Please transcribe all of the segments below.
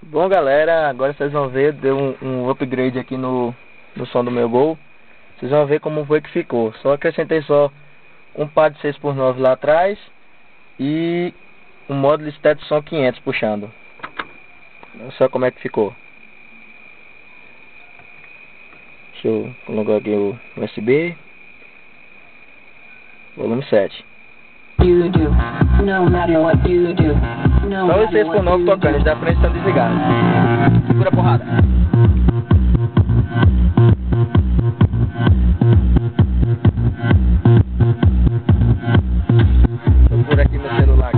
Bom, galera, agora vocês vão ver, deu um upgrade aqui no som do meu Gol. Vocês vão ver como foi que ficou. Só acrescentei só um par de 6x9 lá atrás e um módulo Stereo Som 500 puxando. Olha só como é que ficou. Deixa eu colocar aqui o USB. Volume 7. Só os 6x9 tocando, eles da frente estão desligados. Segura a porrada. Procura aqui meu celular.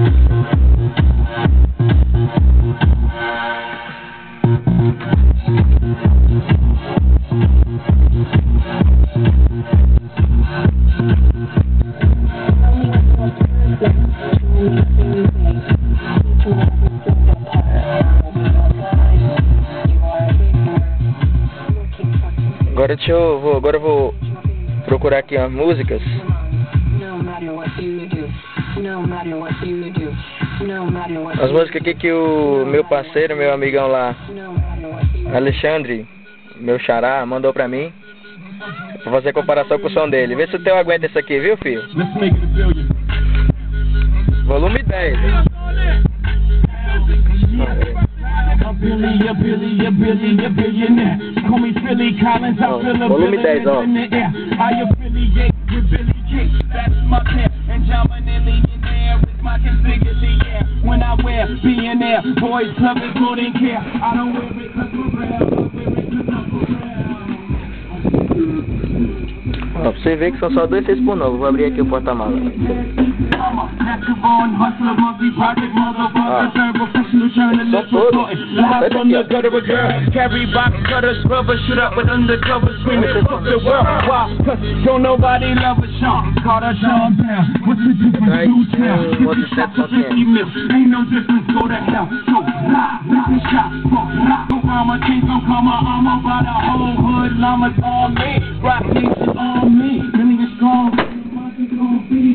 Agora eu vou procurar aqui as músicas. As músicas aqui que o meu parceiro, meu amigão lá, Alexandre, meu xará, mandou pra mim, pra fazer comparação com o som dele. Vê se o teu aguenta isso aqui, viu, filho? Volume 10. Volume 10, ó. Ó, pra você ver que são só dois 6x9. Vou abrir aqui o porta-mala. São todos.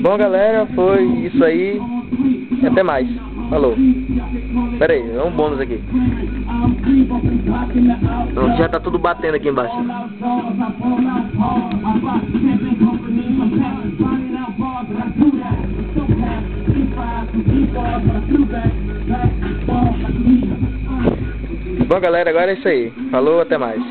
Bom, galera, foi isso aí. E até mais. Falou. Pera aí, é um bônus aqui. Então, já tá tudo batendo aqui embaixo. Bom, galera, agora é isso aí. Falou, até mais.